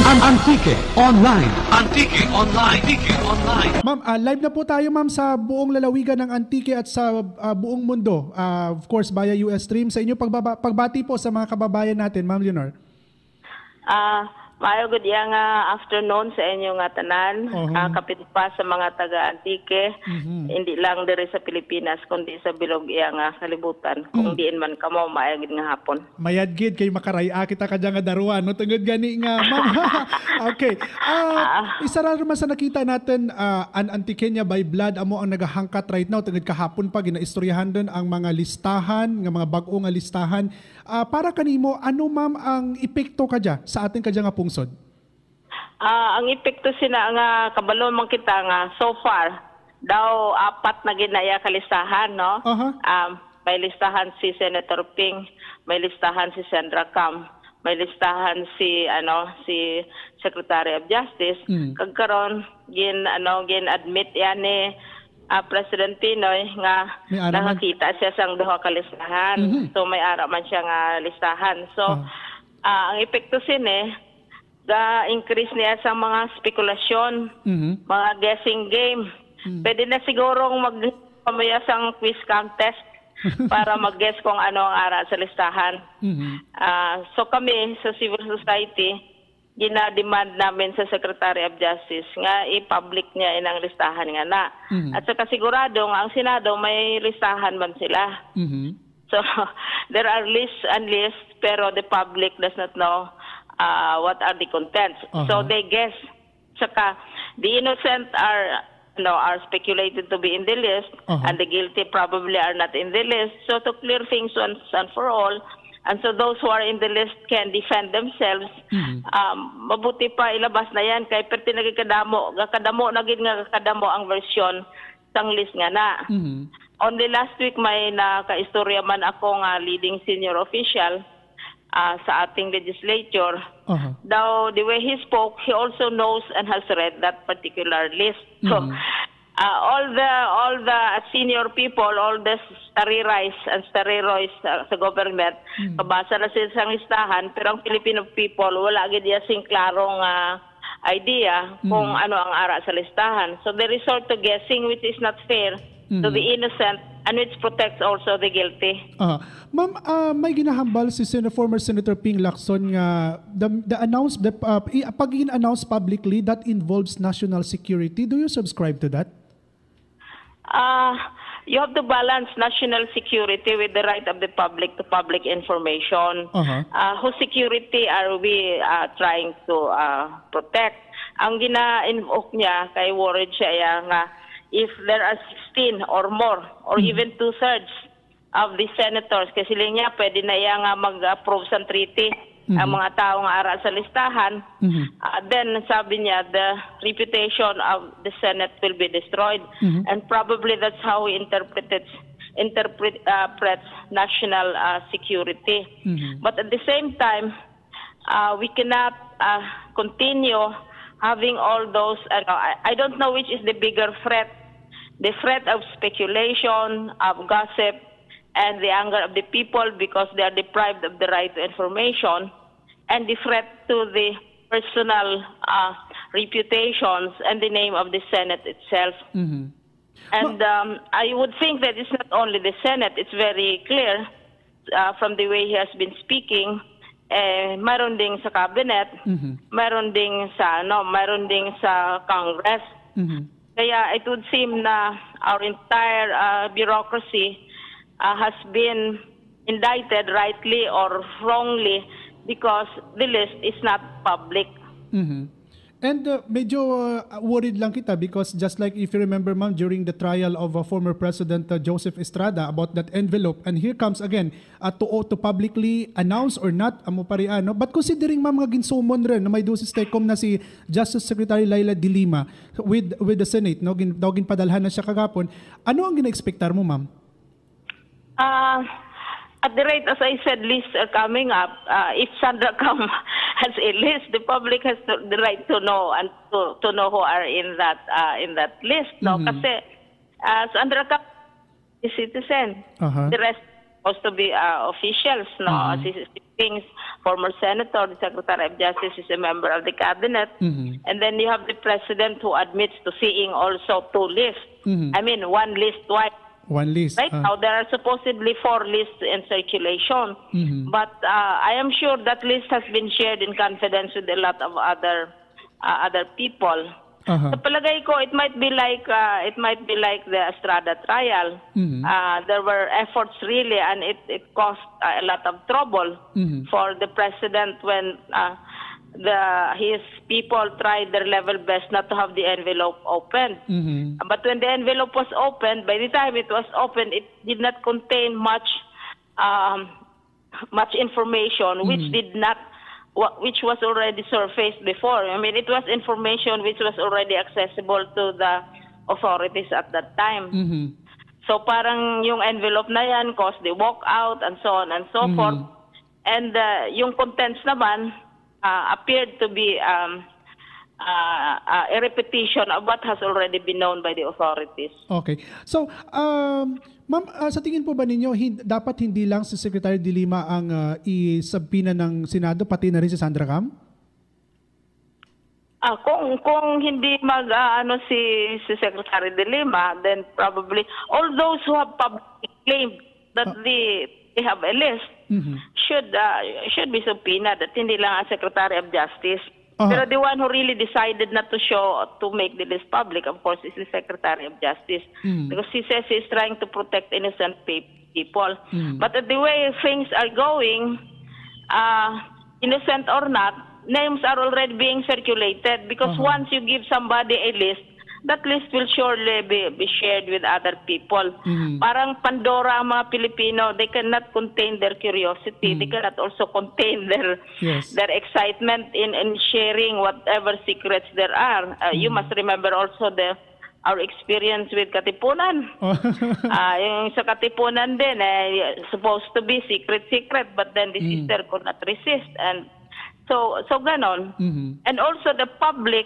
Antique Online. Antique Online. Antique Online. Ma'am, live na po tayo ma'am sa buong lalawigan ng Antique at sa buong mundo. Of course, via US stream. Sa inyo pagbati po sa mga kababayan natin, Ma'am Leonor. Maayo gud nga afternoon sa inyo nga tanan. Kapit pa sa mga taga-Antique. Hindi lang diri sa Pilipinas kundi sa bilog iya nga kalibutan. Kung diin man kamo maayo gid nga hapon. Mayad gid kay makaraya kita kadya nga daruan no tungod gani nga ma'am. Okay. Isa ra man sa nakita natin an Antiqueña by blood amo ang nagahangkat right now tungod kahapon pa ginaistoryahan don ang mga listahan nga mga bag-o nga listahan. Para kanimo ano ma'am ang epekto kadya sa ating kadya nga pungsod? Ang epekto sina nga kabalo man kita nga so far daw apat na ginaya kalistahan no. May listahan si Senator Ping, may listahan si Sandra Cam, may listahan si Secretary of Justice. Kagkaron gin admit yan ni President Pinoy nga nakakita siya sang duha ka listahan. So may ara man siya nga listahan. So ang epekto sini ga-increase niya sa mga spekulasyon, mga guessing game. Pwede na sigurong magpamaya sang quiz contest para mag-guess kung ano ang ara sa listahan. So kami sa civil society, gina-demand namin sa Secretary of Justice nga i-public niya inang listahan nga na. At sa kasigurado nga ang Senado may listahan man sila. So there are lists and lists pero the public does not know what are the contents. So they guess. Saka the innocent are speculated to be in the list and the guilty probably are not in the list. So to clear things once and for all, and so those who are in the list can defend themselves. Mabuti pa ilabas na yan kay perti nagkadamo ang version sang list nga na. Only last week may nakaistorya man ako nga leading senior official sa ating legislature. Daw the way he spoke, he also knows and has read that particular list. So all the senior people, all the starirais and starirois sa government, kabasa na sila sa listahan, pero ang Filipino people wala gid sing klarong idea kung ano ang ara sa listahan. So they resort to guessing which is not fair to the innocent and which protects also the guilty. Ma'am, may ginahambal si former Senator Ping Lacson nga pag in-announce publicly that involves national security. Do you subscribe to that? You have to balance national security with the right of the public to public information. Whose security are we trying to protect? Ang gina-invoke niya, kay worried siya nga, if there are 16 or more, or even 2/3 of the senators, kasi sila niya pwede na iya nga mag-approve sa treaty ang mga tao nga ara sa listahan, then sabi niya, the reputation of the Senate will be destroyed. And probably that's how we interprets national security. But at the same time, we cannot continue having all those, I don't know which is the bigger threat, the threat of speculation, of gossip, and the anger of the people because they are deprived of the right to information, and the threat to the personal reputations and the name of the Senate itself. And I would think that it's not only the Senate, it's very clear from the way he has been speaking, mayroon ding sa cabinet, mayroon ding sa Congress. Kaya it would seem na our entire bureaucracy has been indicted rightly or wrongly because the list is not public. And medyo worried lang kita because just like if you remember ma'am during the trial of former President Joseph Estrada about that envelope, and here comes again to publicly announce or not amo pariano, but considering ma'am nga ginsumon rin na may dosis tekom na si Justice Secretary Laila De Lima with the Senate no ginpadalhan na siya kagapon, ano ang gina-expectar mo ma'am? At the rate, as I said, lists are coming up. If Sandra Cam has a list, the public has the right to know and to know who are in that list. No, kasi Sandra Cam is citizen. The rest supposed to be officials. No, Things, former senator, the Secretary of Justice is a member of the cabinet, and then you have the president who admits to seeing also 2 lists. I mean, 1 list twice. 1 list. Right now, there are supposedly 4 lists in circulation, but I am sure that list has been shared in confidence with a lot of other people. Sa palagay ko, it might be like the Estrada trial. There were efforts really, and it caused a lot of trouble for the president when his people tried their level best not to have the envelope opened. But when the envelope was opened, by the time it was opened, it did not contain much information, which was already surfaced before. I mean, it was information which was already accessible to the authorities at that time. So parang yung envelope na yan caused the walkout and so on and so forth. And yung contents naman appeared to be a repetition of what has already been known by the authorities. Okay. So, ma'am, sa tingin po ba ninyo, dapat hindi lang si Secretary De Lima ang isubpina ng Senado, pati na rin si Sandra Cam? Kung hindi si Secretary De Lima, then probably all those who have publicly claimed that they have a list should be subpoenaed, at hindi lang ang Secretary of Justice. Pero the one who really decided not to make the list public, of course, is the Secretary of Justice, because he says he's trying to protect innocent people. But the way things are going, innocent or not, names are already being circulated, because once you give somebody a list, that list will surely be shared with other people. Parang Pandora ang mga Pilipino, they cannot contain their curiosity. They cannot also contain their excitement in sharing whatever secrets there are. You must remember also our experience with Katipunan. Yung sa Katipunan din, supposed to be secret, but then the sister could not resist. And so ganon. And also the public,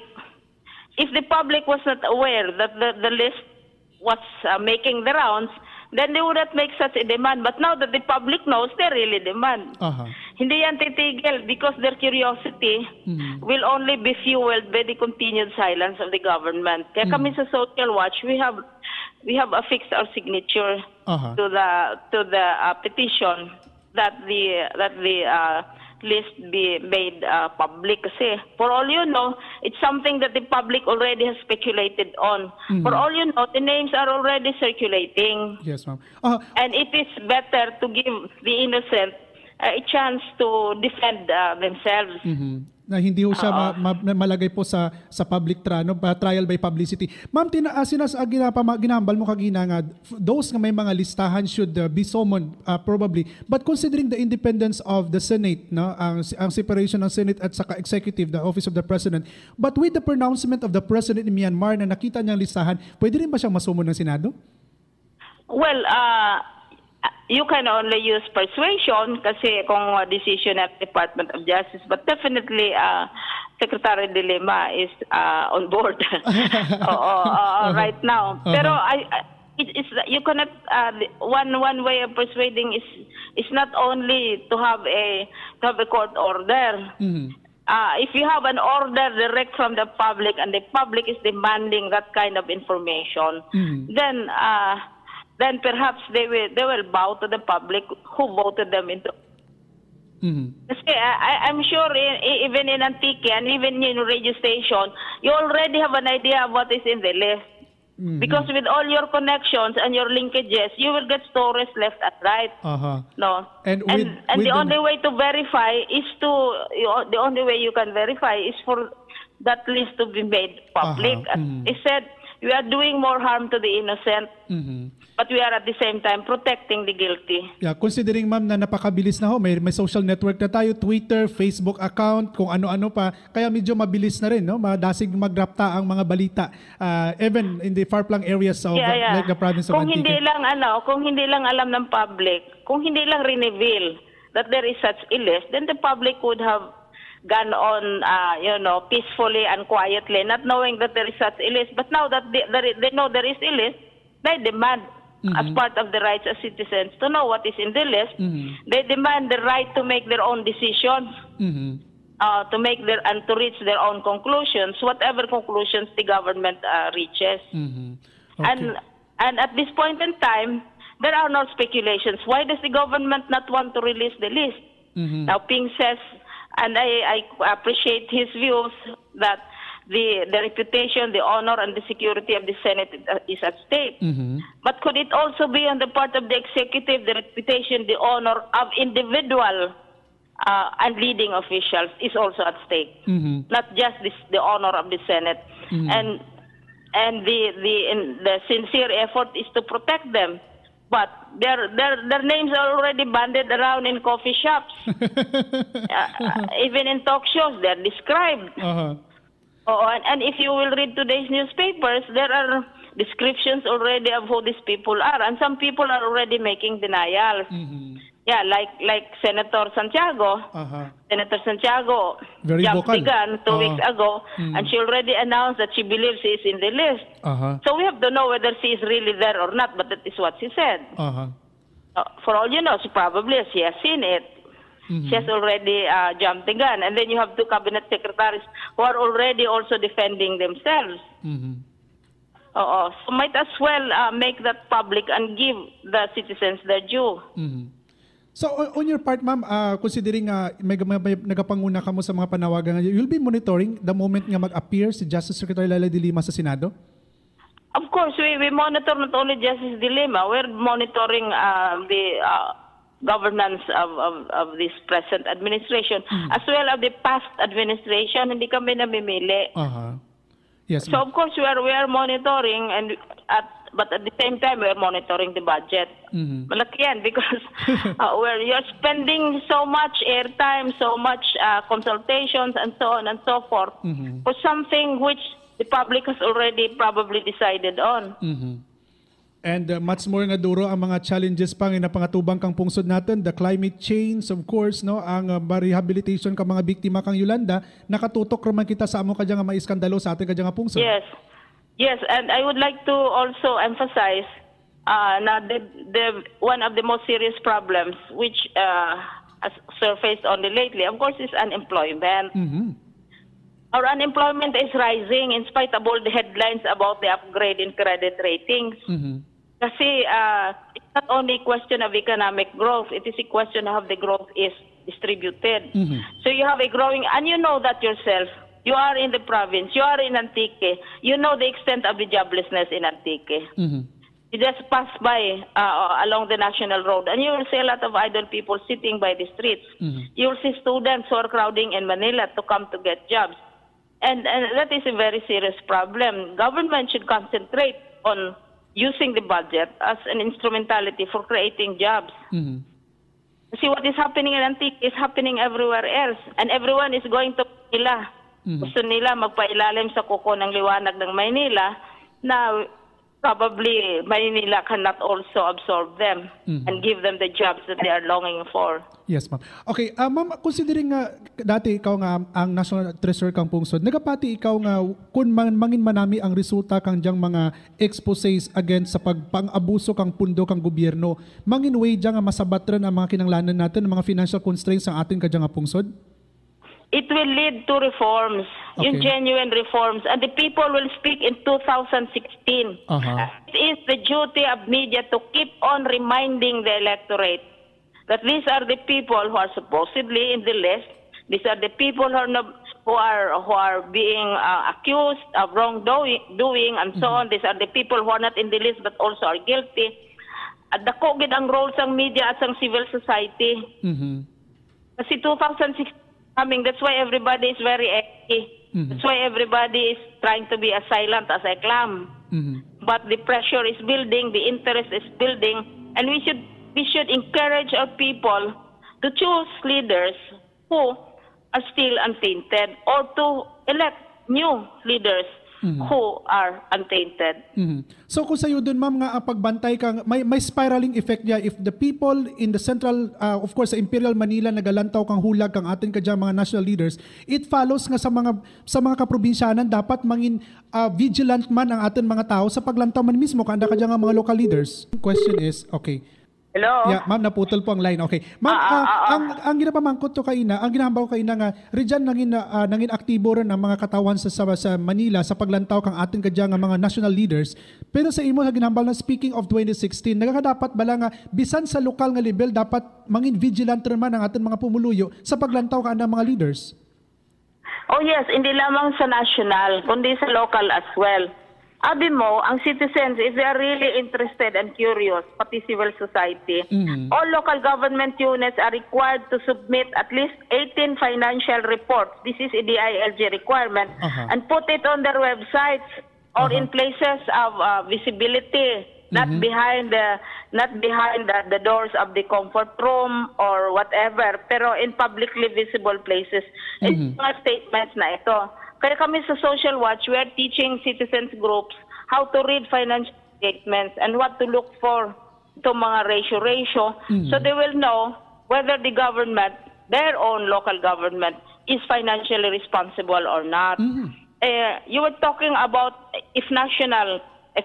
if the public was not aware that the list was making the rounds, then they would not make such a demand. But now that the public knows, they really demand. Hindi yan titigil, because their curiosity will only be fueled by the continued silence of the government. Kaya kami sa Social Watch, we have affixed our signature to the petition that the list be made public. Kasi for all you know, it's something that the public already has speculated on. For all you know, the names are already circulating. Yes, ma'am. And it is better to give the innocent a chance to defend themselves. Na hindi ho siya malagay po sa public trial by publicity. Ma'am, ginambal mo kagina nga, those nga may mga listahan should be summoned probably. But considering the independence of the Senate, no, ang separation ng Senate at saka executive, the office of the President, but with the pronouncement of the President in Myanmar na nakita niyang listahan, pwede rin ba siyang masumon ng Senado? Well, you can only use persuasion kasi kung decision at Department of Justice, but definitely Secretary De Lima is on board right now. Pero you cannot one way of persuading is not only to have a court order. If you have an order direct from the public and the public is demanding that kind of information, then perhaps they will bow to the public who voted them into. Kasi I'm sure even in Antique and even in radio station, you already have an idea of what is in the list. Because with all your connections and your linkages, you will get stories left and right. No, and the only way to verify is the only way you can verify is for that list to be made public. He said, we are doing more harm to the innocent, but we are at the same time protecting the guilty. Yeah, considering ma'am na napakabilis na ho, may social network na tayo, Twitter, Facebook account, kung ano-ano pa, kaya medyo mabilis na rin, no? Madasig magrapta ang mga balita, even in the far-flung areas of like the province of Antique. Kung hindi lang alam ng public, kung hindi lang re-reveal that there is such a list, then the public would have gone on, peacefully and quietly, not knowing that there is such a list. But now that they know there is a list, they demand as part of the rights of citizens to know what is in the list. They demand the right to make their own decisions, to make their and to reach their own conclusions, whatever conclusions the government reaches. Okay. And at this point in time, there are no speculations. Why does the government not want to release the list? Now, Ping says, and I appreciate his views, that the reputation, the honor, and the security of the Senate is at stake. But could it also be on the part of the executive, the reputation, the honor of individual and leading officials is also at stake, not just the honor of the Senate. And the sincere effort is to protect them. But their names are already banded around in coffee shops. Even in talk shows, they're described. And if you will read today's newspapers, there are descriptions already of who these people are. And some people are already making denials. Yeah, like Senator Santiago. Senator Santiago Very jumped vocal. the gun 2 weeks ago, and she already announced that she believes he is in the list. So we have to know whether she is really there or not, but that is what she said. For all you know, she has seen it. She has already jumped the gun. And then you have 2 cabinet secretaries who are already also defending themselves. So might as well make that public and give the citizens their due. So on your part, ma'am, considering may nagapanguna ka mo sa mga panawagan ngayon, you'll be monitoring the moment nga mag-appear si Justice Secretary Leila de Lima sa Senado? Of course, we monitor not only Justice de Lima, we're monitoring the governance of this present administration, as well as the past administration. Hindi kami namimili. Yes, so of course we are monitoring, but at the same time we are monitoring the budget. Malaki yan because you're spending so much airtime, so much consultations, and so on and so forth for something which the public has already probably decided on. And much more nga duro ang mga challenges pang inapangatubang kang pungsod natin, the climate change, of course, no, ang rehabilitation ka mga biktima kang Yolanda, nakatutok raman kita sa amo kadya nga maiskandalo sa atin kadya nga pungsod. Yes, and I would like to also emphasize na the one of the most serious problems which has surfaced only lately, of course, is unemployment. Our unemployment is rising in spite of all the headlines about the upgrade in credit ratings. Kasi it's not only a question of economic growth, it is a question of how the growth is distributed. So you have a growing, and you know that yourself. You are in the province, you are in Antique, you know the extent of the joblessness in Antique. You just pass by along the national road and you will see a lot of idle people sitting by the streets. You will see students who are crowding in Manila to come to get jobs. And that is a very serious problem. Government should concentrate on using the budget as an instrumentality for creating jobs. See what is happening in Antique is happening everywhere else. And everyone is going to Manila. Gusto nila magpailalim sa kuko ng liwanag ng Maynila na probably Maynila cannot also absorb them and give them the jobs that they are longing for. Yes, ma'am. Okay, ma'am, considering nga dati ikaw nga ang National Treasurer kang pungsod, nagapati ikaw nga kung mangin manami ang resulta kang diyang mga exposés against sa pang-abuso kang pundo kang gobyerno, mangin way diyang nga masabatran ang mga kinanglanan natin, ang mga financial constraints ang atin kadyang nga pungsod? It will lead to reforms, yung genuine reforms, and the people will speak in 2016. It is the duty of media to keep on reminding the electorate that these are the people who are supposedly in the list. These are the people who are being accused of wrongdoing and so on. These are the people who are not in the list but also are guilty. At dako gid ang role sang media at sang civil society. Kasi 2016 coming, that's why everybody is very angry. That's why everybody is trying to be as silent as a clam. But the pressure is building, the interest is building, and we should encourage our people to choose leaders who are still untainted or to elect new leaders who are untainted. So kung sa'yo dun, ma'am, nga pagbantay ka, may spiraling effect niya if the people in the central, of course, sa Imperial Manila, nagalantaw kang hulag kang atin ka dyan, mga national leaders, it follows nga sa mga kaprobinsyanan, dapat mangin vigilant man ang atin mga tao sa paglantaw man mismo, kanda ka dyan nga mga local leaders. Question is, okay. Hello? Yeah, ma'am, naputol po ang line. Okay. Ma'am, ang ginapamangkot to kaina, ang ginahambaw kaina nga, riyan nangin aktibo rin ang mga katawan sa Manila sa paglantaw kang atin kadya nga mga national leaders. Pero sa imo sa ginahambal na speaking of 2016, nagakadapat bala nga bisan sa lokal nga level dapat mangin vigilant rin man ang atin mga pumuluyo sa paglantaw ka ng mga leaders. Oh yes, hindi lamang sa national, kundi sa local as well. Abi mo, ang citizens, if they are really interested and curious, pati civil society, all local government units are required to submit at least 18 financial reports. This is a DILG requirement. And put it on their websites or in places of visibility, not behind the doors of the comfort room or whatever, pero in publicly visible places. It's mga statements na ito. Kaya kami sa Social Watch, we are teaching citizens groups how to read financial statements and what to look for to mga ratio, so they will know whether the government, their own local government, is financially responsible or not. You were talking about if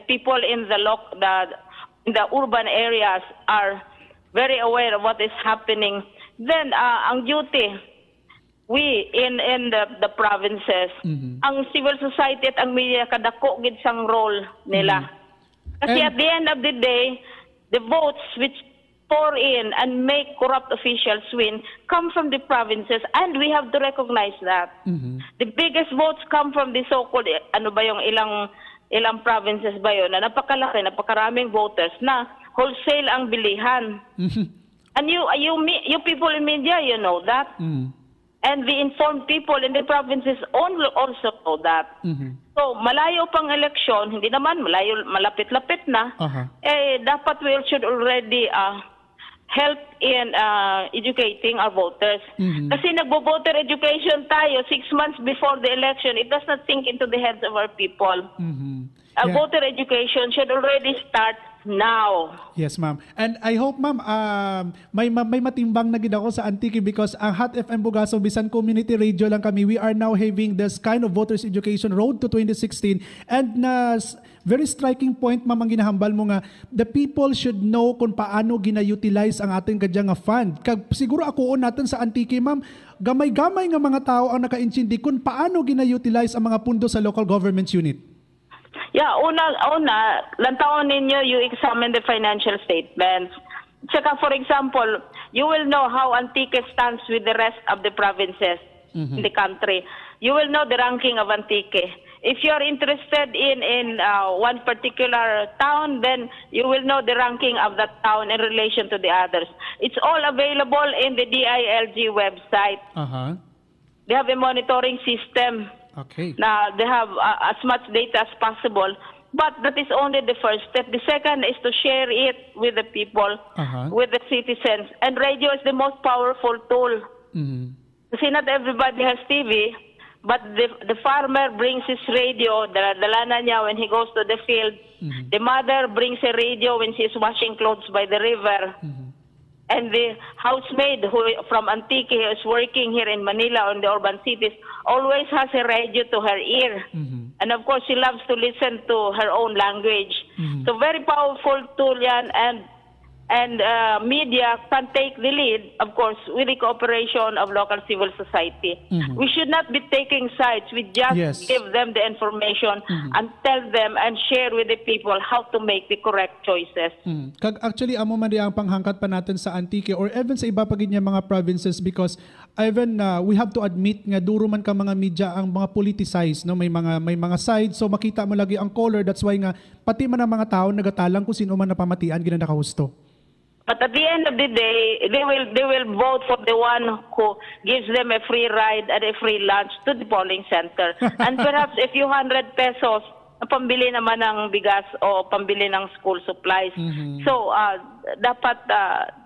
people in the urban areas are very aware of what is happening, then ang duty, we in the provinces, ang civil society at ang media kadako gid sang role nila. Kasi at the end of the day, the votes which pour in and make corrupt officials win come from the provinces, and we have to recognize that. The biggest votes come from the so-called, ano ba yung ilang provinces ba yun, na napakaraming voters na wholesale ang bilihan. And you people in media, you know that. And the informed people in the provinces also know that. So, malayo pang eleksyon, hindi naman malayo, malapit-lapit na, dapat we should already help in educating our voters. Kasi nagbo-voter education tayo 6 months before the election. It does not sink into the heads of our people. Voter education should already start now. Yes, ma'am. And I hope, ma'am, may matimbang na gid ako sa Antique because ang Hot FM Bugaso bisan community radio lang kami. We are now having this kind of voters education road to 2016, and very striking point, ma'am, ang ginahambal mo nga the people should know kung paano gina-utilize ang ating kadya nga fund. Siguro ako natin sa Antique, ma'am, gamay-gamay nga mga tao ang naka-intindi kung paano gina-utilize ang mga pundo sa local government unit. Yeah, una, lantawon ninyo, you examine the financial statements. Tsaka, for example, you will know how Antique stands with the rest of the provinces in the country. You will know the ranking of Antique. If you are interested in one particular town, then you will know the ranking of that town in relation to the others. It's all available in the DILG website. They have a monitoring system. Now, they have as much data as possible, but that is only the first step. The second is to share it with the people, with the citizens. And radio is the most powerful tool. Kasi not everybody has TV, but the farmer brings his radio, dala na niya when he goes to the field. The mother brings a radio when she is washing clothes by the river. And the housemaid from Antique who is working here in Manila or in the urban cities always has a radio to her ear. And of course, she loves to listen to her own language. So very powerful tool yan, and media can take the lead, of course, with the cooperation of local civil society. We should not be taking sides. We just give them the information and tell them and share with the people how to make the correct choices. Actually, amo man ang panghangkat pa natin sa Antique or even sa iba pa gid mga provinces, because even we have to admit nga duro man ka mga media ang mga politicized, no? May mga sides, so makita mo lagi ang color. That's why nga pati man ang mga tao nagatalang kung sino man napamatian gina nakahusto. But at the end of the day, they will vote for the one who gives them a free ride and a free lunch to the polling center. And perhaps a few 100 pesos pambili naman ng bigas o pambili ng school supplies. So, dapat,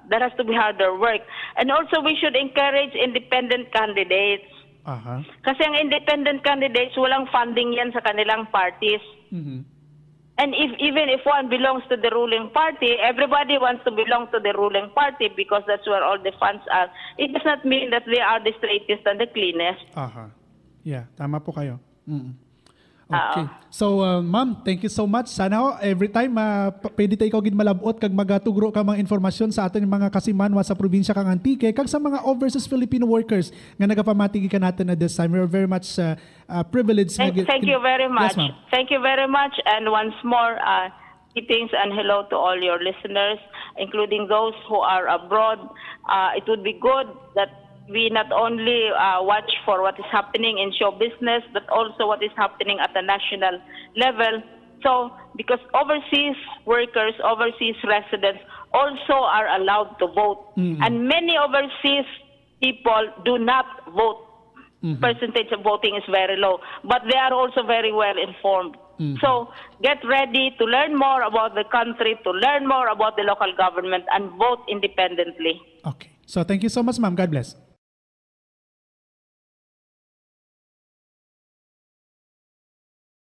that has to be harder work. And also, we should encourage independent candidates. Kasi ang independent candidates, walang funding yan sa kanilang parties. And even if one belongs to the ruling party, everybody wants to belong to the ruling party because that's where all the funds are. It does not mean that they are the straightest and the cleanest. Yeah, tama po kayo. Okay. So, ma'am, thank you so much. Sana ho, every time, pwede tayo ikaw malabot kag magatugro ka mga informasyon sa aton mga kasimanwa sa probinsya kang Antique, kag sa mga overseas Filipino workers nga nagapamatigi ka natin na this time. We're very much privileged. Thank you very much. Yes, ma'am. Thank you very much. And once more, greetings and hello to all your listeners, including those who are abroad. It would be good that we not only watch for what is happening in show business, but also what is happening at the national level. So, because overseas workers, overseas residents also are allowed to vote. And many overseas people do not vote. Percentage of voting is very low. But they are also very well informed. So, get ready to learn more about the country, to learn more about the local government, and vote independently. Okay. So, thank you so much, ma'am. God bless.